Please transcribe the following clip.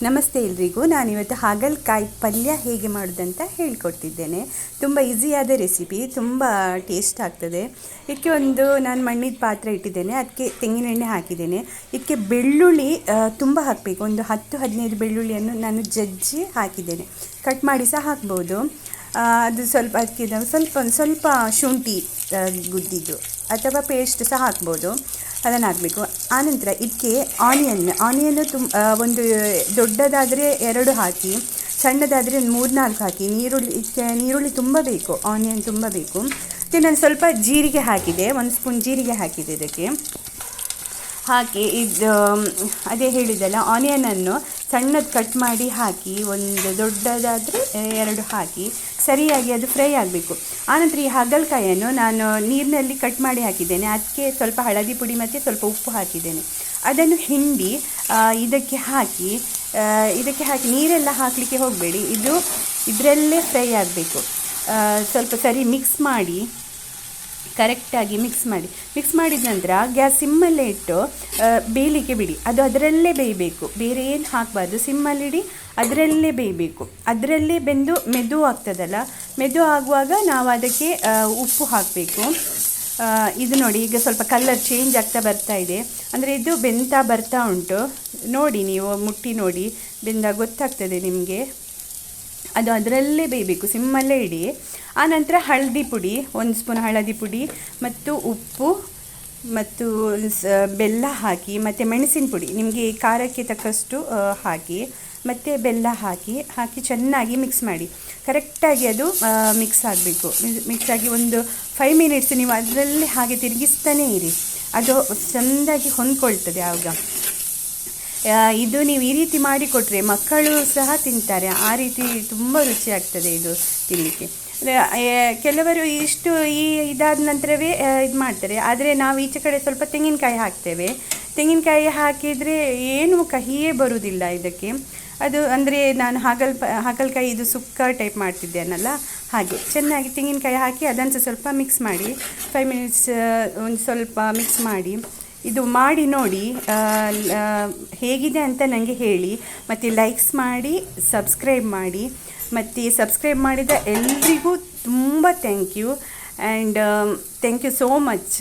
ನಮಸ್ತೆ ಎಲ್ರಿಗೂ. ನಾನಿವತ್ತು ಹಾಗಲಕಾಯಿ ಪಲ್ಯ ಹೇಗೆ ಮಾಡೋದಂತ ಹೇಳ್ಕೊಡ್ತಿದ್ದೇನೆ. ತುಂಬ ಈಸಿಯಾದ ರೆಸಿಪಿ, ತುಂಬ ಟೇಸ್ಟ್ ಆಗ್ತದೆ. ಇದಕ್ಕೆ ನಾನು ಮಣ್ಣಿದ ಪಾತ್ರೆ ಇಟ್ಟಿದ್ದೇನೆ, ಅದಕ್ಕೆ ತೆಂಗಿನೆಣ್ಣೆ ಹಾಕಿದ್ದೇನೆ. ಇದಕ್ಕೆ ಬೆಳ್ಳುಳ್ಳಿ ತುಂಬ ಹಾಕಬೇಕು. 10-15 ಬೆಳ್ಳುಳ್ಳಿಯನ್ನು ನಾನು ಜಜ್ಜಿ ಹಾಕಿದ್ದೇನೆ. ಕಟ್ ಮಾಡಿ ಸಹ ಹಾಕ್ಬೋದು. ಅದು ಸ್ವಲ್ಪ ಅದಕ್ಕೆ ಸ್ವಲ್ಪ ಶುಂಠಿ ಗುದ್ದಿದ್ದು ಅಥವಾ ಪೇಸ್ಟ್ ಸಹ ಹಾಕ್ಬೋದು. ಅದನ್ನು ಹಾಕಬೇಕು. ಆನಂತರ ಇದಕ್ಕೆ ಆನಿಯನ್ನು ಒಂದು ದೊಡ್ಡದಾದರೆ 2 ಹಾಕಿ, ಸಣ್ಣದಾದರೆ ಒಂದು 3-4 ಹಾಕಿ. ನೀರುಳ್ಳಿ ತುಂಬ ಬೇಕು, ಆನಿಯನ್ ತುಂಬ ಬೇಕು. ಮತ್ತು ನಾನು ಸ್ವಲ್ಪ ಜೀರಿಗೆ ಹಾಕಿದೆ, 1 ಸ್ಪೂನ್ ಜೀರಿಗೆ ಹಾಕಿದೆ. ಇದಕ್ಕೆ ಹಾಕಿ ಅದೇ ಹೇಳಿದೆಲ್ಲ, ಆನಿಯನನ್ನು ಸಣ್ಣದು ಕಟ್ ಮಾಡಿ ಹಾಕಿ, ಒಂದು ದೊಡ್ಡದಾದರೆ 2 ಹಾಕಿ ಸರಿಯಾಗಿ ಅದು ಫ್ರೈ ಆಗಬೇಕು. ಆನಂತರ ಈ ಹಾಗಲಕಾಯಿಯನ್ನು ನಾನು ನೀರಿನಲ್ಲಿ ಕಟ್ ಮಾಡಿ ಹಾಕಿದ್ದೇನೆ. ಅದಕ್ಕೆ ಸ್ವಲ್ಪ ಹಳದಿ ಪುಡಿ ಮತ್ತು ಸ್ವಲ್ಪ ಉಪ್ಪು ಹಾಕಿದ್ದೇನೆ. ಅದನ್ನು ಹಿಂಡಿ ಇದಕ್ಕೆ ಹಾಕಿ ನೀರೆಲ್ಲ ಹಾಕಲಿಕ್ಕೆ ಹೋಗಬೇಡಿ, ಇದರಲ್ಲೇ ಫ್ರೈ ಆಗಬೇಕು. ಸ್ವಲ್ಪ ಸರಿ ಮಿಕ್ಸ್ ಮಾಡಿ, ಕರೆಕ್ಟಾಗಿ ಮಿಕ್ಸ್ ಮಾಡಿದ ನಂತರ ಗ್ಯಾಸ್ ಸಿಮ್ಮಲ್ಲೇ ಇಟ್ಟು ಬೇಯಲಿಕ್ಕೆ ಬಿಡಿ. ಅದು ಅದರಲ್ಲೇ ಬೇಯಬೇಕು, ಬೇರೆ ಏನು ಹಾಕಬಾರ್ದು. ಸಿಮ್ಮಲ್ಲಿಡಿ, ಅದರಲ್ಲೇ ಬೇಯಬೇಕು. ಅದರಲ್ಲೇ ಬೆಂದು ಮೆದು ಆಗ್ತದಲ್ಲ, ಮೆದು ಆಗುವಾಗ ನಾವು ಅದಕ್ಕೆ ಉಪ್ಪು ಹಾಕಬೇಕು. ಇದು ನೋಡಿ, ಈಗ ಸ್ವಲ್ಪ ಕಲರ್ ಚೇಂಜ್ ಆಗ್ತಾ ಬರ್ತಾ ಇದೆ, ಅಂದರೆ ಇದು ಬೆಂತಾ ಬರ್ತಾ ಉಂಟು. ನೋಡಿ, ನೀವು ಮುಟ್ಟಿ ನೋಡಿ, ಬೆಂದಾಗ ಗೊತ್ತಾಗ್ತದೆ ನಿಮಗೆ. ಅದು ಅದರಲ್ಲೇ ಬೇಯಬೇಕು, ಸಿಮ್ಮಲ್ಲೇ ಇಡಿ. ಆನಂತರ ಹಳದಿ ಪುಡಿ, 1 ಸ್ಪೂನ್ ಹಳದಿ ಪುಡಿ ಮತ್ತು ಉಪ್ಪು ಮತ್ತು ಬೆಲ್ಲ ಹಾಕಿ, ಮತ್ತು ಮೆಣಸಿನ ಪುಡಿ ನಿಮಗೆ ಖಾರಕ್ಕೆ ತಕ್ಕಷ್ಟು ಹಾಕಿ, ಮತ್ತು ಬೆಲ್ಲ ಹಾಕಿ ಚೆನ್ನಾಗಿ ಮಿಕ್ಸ್ ಮಾಡಿ. ಕರೆಕ್ಟಾಗಿ ಅದು ಮಿಕ್ಸ್ ಆಗಬೇಕು. ಮಿಕ್ಸ್ ಆಗಿ ಒಂದು 5 ಮಿನಿಟ್ಸ್ ನೀವು ಅದರಲ್ಲೇ ಹಾಗೆ ತಿರುಗಿಸ್ತಾನೇ ಇರಿ, ಅದು ಚೆಂದಾಗಿ ಹೊಂದ್ಕೊಳ್ತದೆ. ಆವಾಗ ಇದು ನೀವು ಈ ರೀತಿ ಮಾಡಿಕೊಟ್ರೆ ಮಕ್ಕಳು ಸಹ ತಿಂತಾರೆ. ಆ ರೀತಿ ತುಂಬ ರುಚಿಯಾಗ್ತದೆ ಇದು ತಿನ್ನಲಿಕ್ಕೆ. ಕೆಲವರು ಇದಾದ ನಂತರವೇ ಇದು ಮಾಡ್ತಾರೆ, ಆದರೆ ನಾವು ಈಚೆ ಕಡೆ ಸ್ವಲ್ಪ ತೆಂಗಿನಕಾಯಿ ಹಾಕ್ತೇವೆ. ತೆಂಗಿನಕಾಯಿ ಹಾಕಿದರೆ ಏನು ಕಹಿಯೇ ಬರುವುದಿಲ್ಲ ಇದಕ್ಕೆ. ಅದು ಅಂದರೆ ನಾನು ಹಾಗಲಕಾಯಿ ಇದು ಸುಕ್ಕ ಟೈಪ್ ಮಾಡ್ತಿದ್ದೇನಲ್ಲ, ಹಾಗೆ ಚೆನ್ನಾಗಿ ತೆಂಗಿನಕಾಯಿ ಹಾಕಿ ಅದನ್ನು ಸ್ವಲ್ಪ ಮಿಕ್ಸ್ ಮಾಡಿ 5 ಮಿನಿಟ್ಸ್ ಒಂದು ಸ್ವಲ್ಪ ಮಿಕ್ಸ್ ಮಾಡಿ. ಇದು ಮಾಡಿ ನೋಡಿ, ಹೇಗಿದೆ ಅಂತ ನನಗೆ ಹೇಳಿ. ಮತ್ತು ಲೈಕ್ಸ್ ಮಾಡಿ, ಸಬ್ಸ್ಕ್ರೈಬ್ ಮಾಡಿ. ಮತ್ತು ಸಬ್ಸ್ಕ್ರೈಬ್ ಮಾಡಿದ ಎಲ್ರಿಗೂ ತುಂಬ thank you. And thank you so much.